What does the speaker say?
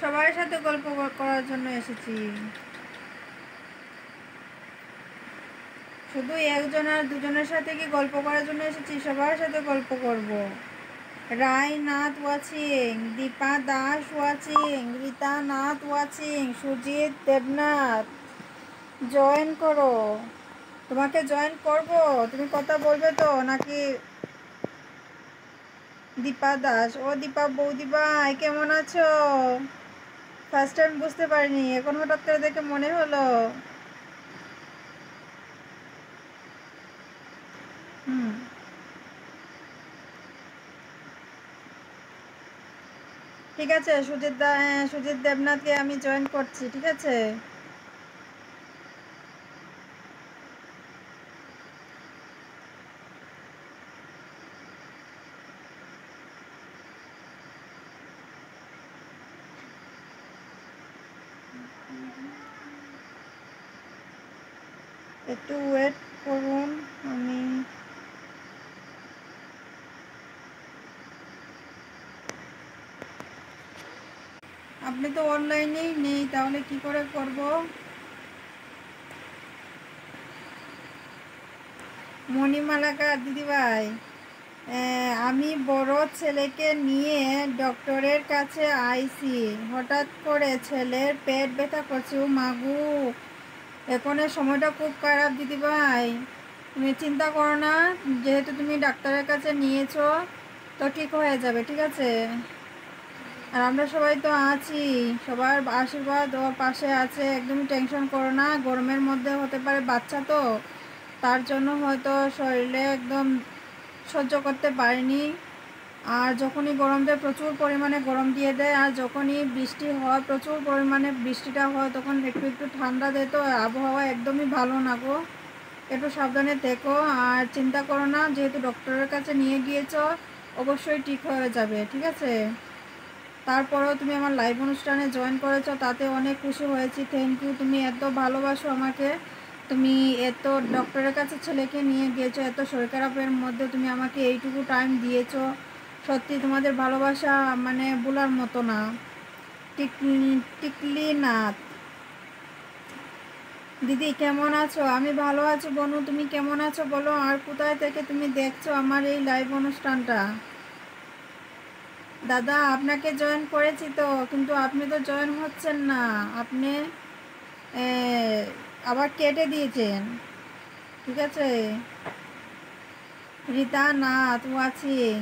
সবার সাথে গল্প করার জন্য এসেছি। শুধু একজন আর দুজনের সাথে কি গল্প করার জন্য এসেছি? সবার সাথে গল্প করব। Raynath watching, Dipa Das watching, Rita Nath watching, Sujit Debnath, join করো। তোমাকে জয়েন করব, তুমি কথা বলবে তো নাকি? দীপা দাস, ও দীপা বৌদি ভাই কেমন আছো? ফার্স্ট টাইম বুঝতে পারিনি, এখন হঠাৎ করে দেখে মনে হলো। ঠিক আছে, সুজিত দেবনাথকে আমি জয়েন করছি, ঠিক আছে। একটু ওয়েট করুন, আমি আপনি তো অনলাইনেই নেই, তাহলে কি করে করব? মণিমালাকা দিদিভাই, আমি বড় ছেলেকে নিয়ে ডক্টরের কাছে আইছি। হঠাৎ করে ছেলের পেট ব্যথা করছে। ও মাগু, এখনের সময়টা খুব খারাপ দিদিভাই। তুমি চিন্তা করো না, যেহেতু তুমি ডাক্তারের কাছে নিয়েছো তো ঠিক হয়ে যাবে, ঠিক আছে। আর আমরা সবাই তো আছি, সবার আশীর্বাদ ওর পাশে আছে, একদমই টেনশন করো না। গরমের মধ্যে হতে পারে বাচ্চা তো, তার জন্য হয়তো শরীরে একদম সহ্য করতে পারিনি। আর যখনই গরম দেয় প্রচুর পরিমাণে গরম দিয়ে দেয়, আর যখনই বৃষ্টি হয় প্রচুর পরিমাণে বৃষ্টিটা হয়, তখন একটু একটু ঠান্ডা দেয়। তো আবহাওয়া একদমই ভালো না গো, একটু সাবধানে থেকো। আর চিন্তা করো না, যেহেতু ডক্টরের কাছে নিয়ে গিয়েছো অবশ্যই ঠিক হয়ে যাবে, ঠিক আছে। তারপরেও তুমি আমার লাইভ অনুষ্ঠানে জয়েন করেছো, তাতে অনেক খুশি হয়েছি। থ্যাংক ইউ, তুমি এত ভালোবাসো আমাকে। তুমি এত ডক্টরের কাছে ছেলেকে নিয়ে গিয়েছো, এত শরীর খারাপের মধ্যে তুমি আমাকে এইটুকু টাইম দিয়েছো। সত্যি তোমাদের ভালোবাসা মানে বলার মতো না। টিকলি নাথ দিদি কেমন আছো? আমি ভালো আছি বনু, তুমি কেমন আছো বলো। আর কোথায় থেকে তুমি দেখছো আমার এই লাইভ অনুষ্ঠানটা? দাদা আপনাকে জয়েন করেছি তো, কিন্তু আপনি তো জয়েন হচ্ছেন না। আপনি আবার কেটে দিয়েছেন, ঠিক আছে। রীতা নাথ ওয়াচিং,